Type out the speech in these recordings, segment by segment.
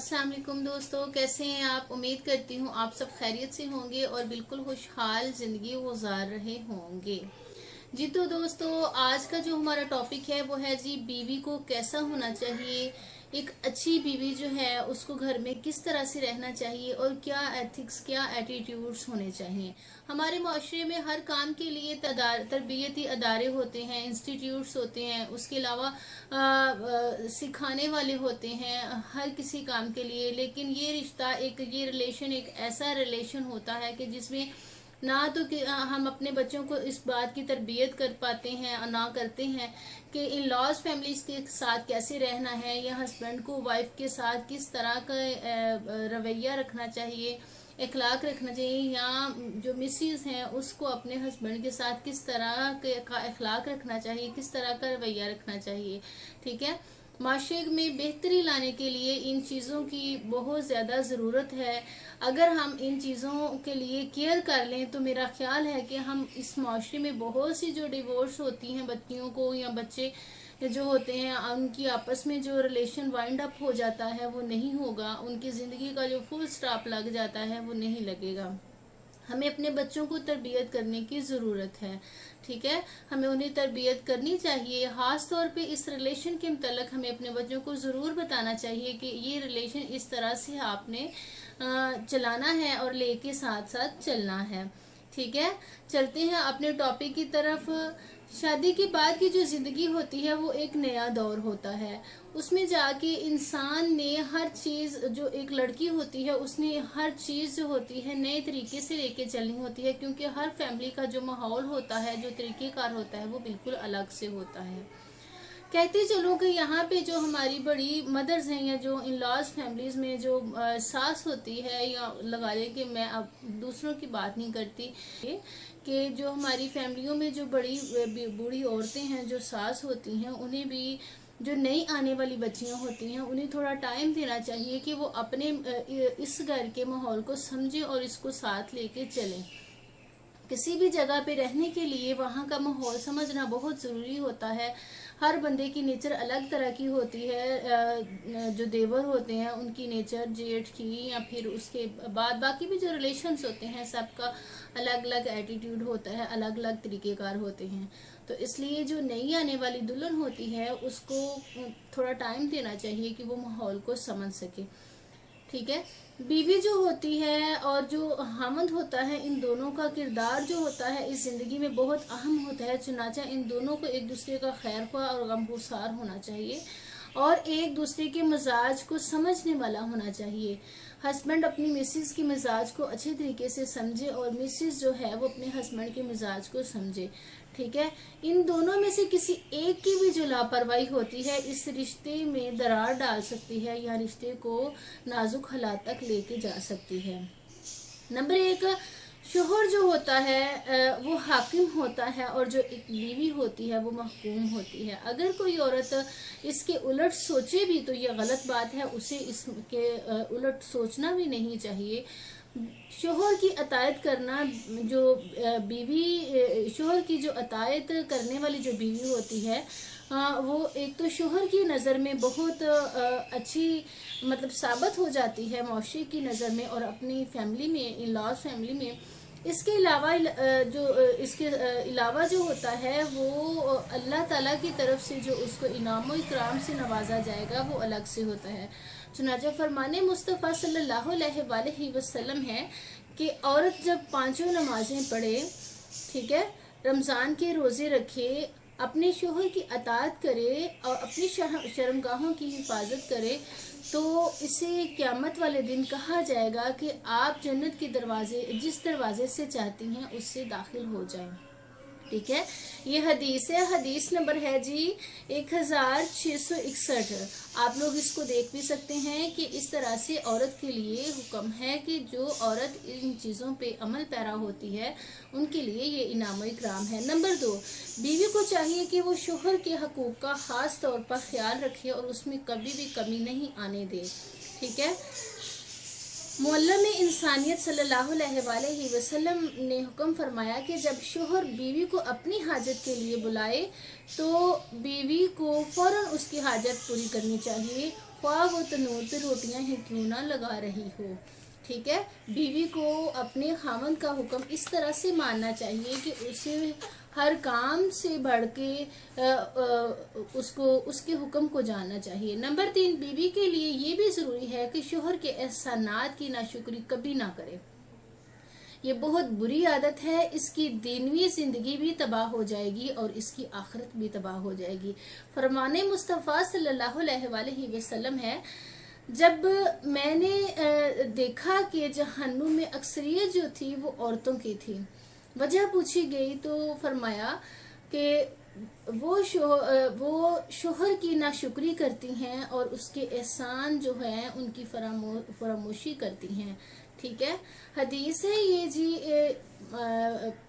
अस्सलाम वालेकुम दोस्तों, कैसे हैं आप। उम्मीद करती हूँ आप सब खैरियत से होंगे और बिल्कुल खुशहाल ज़िंदगी गुजार रहे होंगे। जी तो दोस्तों, आज का जो हमारा टॉपिक है वो है जी बीवी को कैसा होना चाहिए। एक अच्छी बीवी जो है उसको घर में किस तरह से रहना चाहिए और क्या एथिक्स, क्या एटीट्यूड्स होने चाहिए। हमारे माशरे में हर काम के लिए तरबियती अदारे होते हैं, इंस्टीट्यूट्स होते हैं, उसके अलावा सिखाने वाले होते हैं हर किसी काम के लिए। लेकिन ये रिश्ता, ये रिलेशन एक ऐसा रिलेशन होता है कि जिसमें ना तो कि हम अपने बच्चों को इस बात की तरबियत कर पाते हैं और ना करते हैं कि इन लॉज फैमिलीज के साथ कैसे रहना है, या हस्बैंड को वाइफ के साथ किस तरह का रवैया रखना चाहिए, इखलाक रखना चाहिए, या जो मिसेज हैं उसको अपने हस्बैंड के साथ किस तरह का इखलाक रखना चाहिए, किस तरह का रवैया रखना चाहिए। ठीक है, माशरे में बेहतरी लाने के लिए इन चीज़ों की बहुत ज़्यादा ज़रूरत है। अगर हम इन चीज़ों के लिए केयर कर लें तो मेरा ख्याल है कि हम इस माशरे में बहुत सी जो डिवोर्स होती हैं बच्चियों को या बच्चे जो होते हैं उनकी आपस में जो रिलेशन वाइंड अप हो जाता है वो नहीं होगा, उनकी ज़िंदगी का जो फुल स्टॉप लग जाता है वो नहीं लगेगा। हमें अपने बच्चों को तरबियत करने की ज़रूरत है। ठीक है, हमें उन्हें तरबियत करनी चाहिए। ख़ास तौर पे इस रिलेशन के मतलब हमें अपने बच्चों को ज़रूर बताना चाहिए कि ये रिलेशन इस तरह से आपने चलाना है और लेके साथ साथ चलना है। ठीक है, चलते हैं अपने टॉपिक की तरफ। शादी के बाद की जो जिंदगी होती है वो एक नया दौर होता है। उसमें जाके इंसान ने हर चीज, जो एक लड़की होती है उसने हर चीज जो होती है नए तरीके से लेके चलनी होती है, क्योंकि हर फैमिली का जो माहौल होता है, जो तरीकेकार होता है वो बिल्कुल अलग से होता है। कहते चलो कि यहाँ पे जो हमारी बड़ी मदर्स हैं या जो इन लॉज फैमिलीज में जो सास होती है, या लगा ले कि मैं अब दूसरों की बात नहीं करती, कि जो हमारी फैमिलियों में जो बड़ी बूढ़ी औरतें हैं, जो सास होती हैं, उन्हें भी जो नई आने वाली बच्चियां होती हैं उन्हें थोड़ा टाइम देना चाहिए कि वो अपने इस घर के माहौल को समझें और इसको साथ लेके चलें। किसी भी जगह पे रहने के लिए वहाँ का माहौल समझना बहुत ज़रूरी होता है। हर बंदे की नेचर अलग तरह की होती है। जो देवर होते हैं उनकी नेचर, जेठ की या फिर उसके बाद बाकी भी जो रिलेशंस होते हैं सबका अलग अलग एटीट्यूड होता है, अलग अलग तरीकेकार होते हैं। तो इसलिए जो नई आने वाली दुल्हन होती है उसको थोड़ा टाइम देना चाहिए कि वो माहौल को समझ सके। ठीक है, बीवी जो होती है और जो हामंद होता है, इन दोनों का किरदार जो होता है इस जिंदगी में बहुत अहम होता है। चुनाचा इन दोनों को एक दूसरे का खैर ख्वाह और गमगुसार होना चाहिए और एक दूसरे के मिजाज को समझने वाला होना चाहिए। हस्बैंड अपनी मिसेज की मिजाज को अच्छे तरीके से समझे और मिसेज जो है वो अपने हस्बैंड के मिजाज को समझे। ठीक है, इन दोनों में से किसी एक की भी जो लापरवाही होती है इस रिश्ते में दरार डाल सकती है या रिश्ते को नाजुक हालात तक लेके जा सकती है। नंबर एक, शोहर जो होता है वो हाकिम होता है और जो एक बीवी होती है वो महकूम होती है। अगर कोई औरत इसके उलट सोचे भी तो ये गलत बात है, उसे इसके उलट सोचना भी नहीं चाहिए। शोहर की अतायत करना, जो बीवी, शोहर की जो अतायत करने वाली जो बीवी होती है वो एक तो शोहर की नज़र में बहुत अच्छी मतलब साबित हो जाती है माशरे की नज़र में और अपनी फैमिली में, इन लॉज फैमिली में। इसके अलावा इसके अलावा जो होता है वो अल्लाह ताला की तरफ से जो उसको इनाम इकराम से नवाजा जाएगा वो अलग से होता है। चुनांचे फरमाने मुस्तफ़ा सल्लल्लाहु अलैहि वसल्लम है कि औरत जब पांचों नमाजें पढ़े, ठीक है, रमज़ान के रोज़े रखे, अपने शोहर की अताअत करे और अपनी शर्मगाहों की हिफाजत करे, तो इसे क़यामत वाले दिन कहा जाएगा कि आप जन्नत के दरवाजे, जिस दरवाजे से चाहती हैं उससे दाखिल हो जाएं। ठीक है, ये हदीस है। हदीस नंबर है जी 1661। आप लोग इसको देख भी सकते हैं कि इस तरह से औरत के लिए हुक्म है कि जो औरत इन चीज़ों पे अमल पैरा होती है उनके लिए ये इनाम इकराम है। नंबर 2, बीवी को चाहिए कि वो शोहर के हकूक़ का ख़ास तौर पर ख्याल रखे और उसमें कभी भी कमी नहीं आने दे। ठीक है, मुअल्लम इंसानियत सल्लल्लाहु अलैहि वसल्लम ने हुक्म फरमाया कि जब शोहर बीवी को अपनी हाजत के लिए बुलाए तो बीवी को फौरन उसकी हाजत पूरी करनी चाहिए, خواہ وہ تنور پہ روٹیاں ہی کیوں نہ لگا رہی ہو. ٹھیک ہے، بیوی کو اپنے خاوند کا حکم اس طرح سے ماننا چاہیے کہ اسے ہر کام سے بڑھ کے اس کے حکم کو جاننا چاہیے. نمبر 3، بیوی کے لیے یہ بھی ضروری ہے کہ شوہر کے احسانات کی ناشکری کبھی نہ کرے. یہ بہت بری عادت ہے، اس کی دینوی زندگی بھی تباہ ہو جائے گی اور اس کی آخرت بھی تباہ ہو جائے گی. فرمان مصطفیٰ صلی اللہ علیہ وآلہ وسلم ہے، جب میں نے دیکھا کہ جہنم میں اکثریت جو تھی وہ عورتوں کی تھی. وجہ پوچھی گئی تو فرمایا کہ وہ شوہر کی ناشکری کرتی ہیں اور اس کے احسان جو ہیں ان کی فراموشی کرتی ہیں. ٹھیک ہے، حدیث ہے یہ جی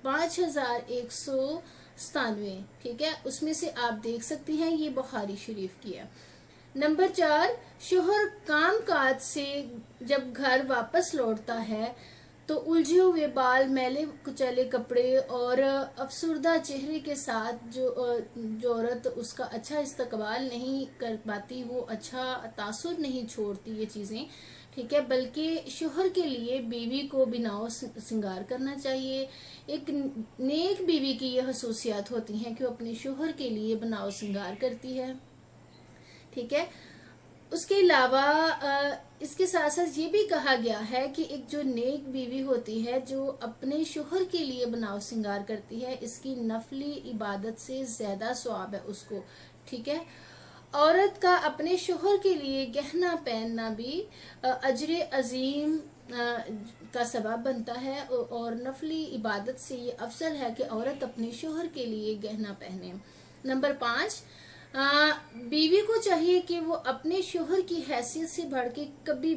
5197. ٹھیک ہے، اس میں سے آپ دیکھ سکتی ہیں، یہ بخاری شریف کی ہے. نمبر 4، شوہر کام کاج سے جب گھر واپس لوٹتا ہے تو الجھے ہوئے بال، میلے کچیلے کپڑے اور افسردہ چہرے کے ساتھ جو عورت اس کا اچھا استقبال نہیں کر پاتی، وہ اچھا تاثر نہیں چھوڑتی یہ چیزیں. ٹھیک ہے، بلکہ شوہر کے لیے بیوی کو بناؤ سنگار کرنا چاہیے. ایک نیک بیوی کی یہ خصوصیات ہوتی ہیں کہ وہ اپنے شوہر کے لیے بناؤ سنگار کرتی ہے. ٹھیک ہے، اس کے علاوہ اس کے ساتھ ساتھ یہ بھی کہا گیا ہے کہ ایک جو نیک بیوی ہوتی ہے جو اپنے شوہر کے لیے بناؤ سنگار کرتی ہے، اس کی نفلی عبادت سے زیادہ ثواب ہے اس کو. ٹھیک ہے، عورت کا اپنے شوہر کے لیے گہنا پہننا بھی اجر عظیم کا سبب بنتا ہے اور نفلی عبادت سے یہ افضل ہے کہ عورت اپنے شوہر کے لیے گہنا پہنے. نمبر 5، بیوی کو چاہیے کہ وہ اپنے شوہر کی حیثیت سے بڑھ کے کبھی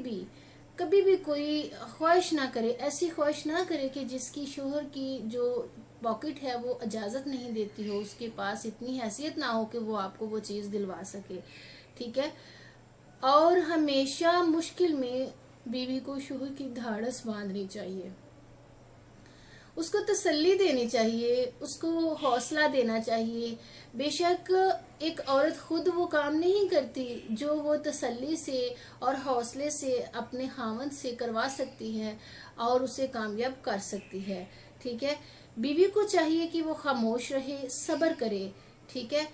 بھی کوئی خواہش نہ کرے، ایسی خواہش نہ کرے کہ جس کی شوہر کی جو پاکٹ ہے وہ اجازت نہیں دیتی ہو، اس کے پاس اتنی حیثیت نہ ہو کہ وہ آپ کو وہ چیز دلوا سکے. ٹھیک ہے، اور ہمیشہ مشکل میں بیوی کو شوہر کی دھاڑس باندھنی چاہیے، اس کو تسلی دینی چاہیے، اس کو حوصلہ دینا چاہیے. بے شک ایک عورت خود وہ کام نہیں کرتی جو وہ تسلی سے اور حوصلے سے اپنے خاوند سے کروا سکتی ہے اور اسے کامیاب کر سکتی ہے. ٹھیک ہے، بیوی کو چاہیے کہ وہ خاموش رہے، صبر کرے. ٹھیک ہے،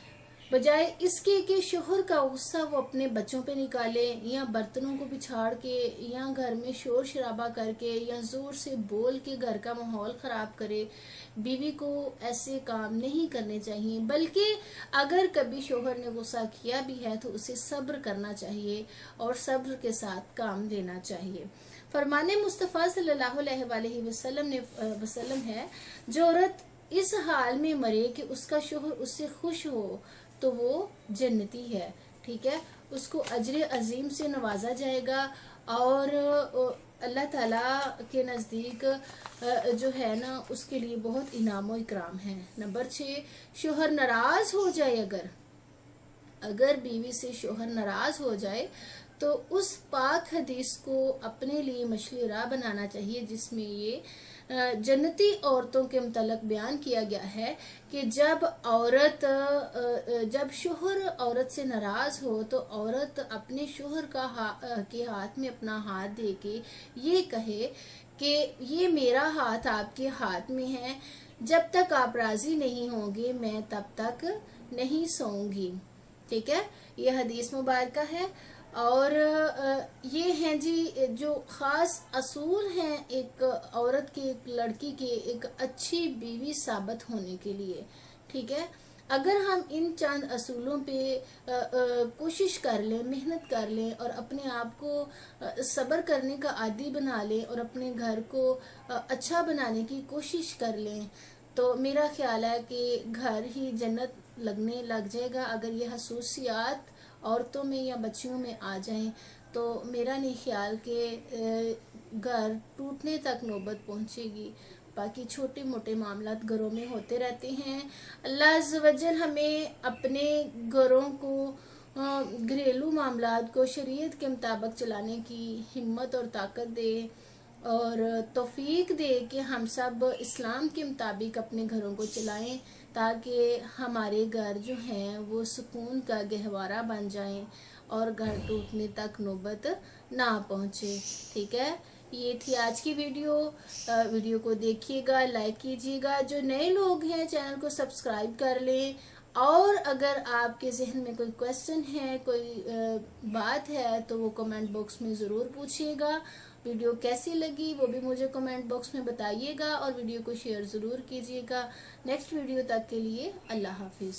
بجائے اس کے کہ شوہر کا غصہ وہ اپنے بچوں پہ نکالے یا برتنوں کو بچھاڑ کے یا گھر میں شور شرابہ کر کے یا زور سے بول کے گھر کا ماحول خراب کرے. بیوی کو ایسے کام نہیں کرنے چاہیے، بلکہ اگر کبھی شوہر نے غصہ کیا بھی ہے تو اسے صبر کرنا چاہیے اور صبر کے ساتھ کام دینا چاہیے. فرمان مصطفیٰ صلی اللہ علیہ وآلہ وسلم ہے، جو عورت اس حال میں مرے کہ اس کا شوہر اس سے خوش ہو تو وہ جنتی ہے. ٹھیک ہے، اس کو اجر عظیم سے نوازا جائے گا اور اللہ تعالیٰ کے نزدیک جو ہے نا اس کے لیے بہت انعام و اکرام ہے. نمبر 6، شوہر ناراض ہو جائے، اگر بیوی سے شوہر ناراض ہو جائے تو اس پاک حدیث کو اپنے لیے مشل راہ بنانا چاہیے جس میں یہ جنتی عورتوں کے متعلق بیان کیا گیا ہے کہ جب شوہر عورت سے ناراض ہو تو عورت اپنے شوہر کے ہاتھ میں اپنا ہاتھ دے کے یہ کہے کہ یہ میرا ہاتھ آپ کے ہاتھ میں ہے، جب تک آپ راضی نہیں ہوں گے میں تب تک نہیں سوؤں گی. ٹھیک ہے، یہ حدیث مبارکہ ہے اور یہ ہیں جی جو خاص اصول ہیں ایک عورت کے، ایک لڑکی کے ایک اچھی بیوی ثابت ہونے کے لیے. ٹھیک ہے، اگر ہم ان چند اصولوں پہ کوشش کر لیں، محنت کر لیں اور اپنے آپ کو صبر کرنے کا عادی بنا لیں اور اپنے گھر کو اچھا بنانے کی کوشش کر لیں تو میرا خیال ہے کہ گھر ہی جنت لگنے لگ جائے گا. اگر یہ خصوصیات عورتوں میں یا بچیوں میں آ جائیں تو میرا نہیں خیال کہ گھر ٹوٹنے تک نوبت پہنچے گی. باقی چھوٹے موٹے معاملات گھروں میں ہوتے رہتے ہیں. اللہ عز و جل ہمیں اپنے گھروں کو، گھریلو معاملات کو شریعت کے مطابق چلانے کی ہمت اور طاقت دے اور توفیق دے کہ ہم سب اسلام کے مطابق اپنے گھروں کو چلائیں تاکہ ہمارے گھر جو ہیں وہ سکون کا گہوارہ بن جائیں اور گھر ٹوٹنے تک نوبت نہ پہنچے. ٹھیک ہے، یہ تھی آج کی ویڈیو. ویڈیو کو دیکھیے گا، لائک کیجیے گا. جو نئے لوگ ہیں چینل کو سبسکرائب کر لیں. اور اگر آپ کے ذہن میں کوئی کویسچن ہے، کوئی بات ہے، تو وہ کمنٹ باکس میں ضرور پوچھیے گا. ویڈیو کیسی لگی وہ بھی مجھے کمنٹ باکس میں بتائیے گا، اور ویڈیو کو شیئر ضرور کیجیے گا. نیکسٹ ویڈیو تک کے لیے اللہ حافظ.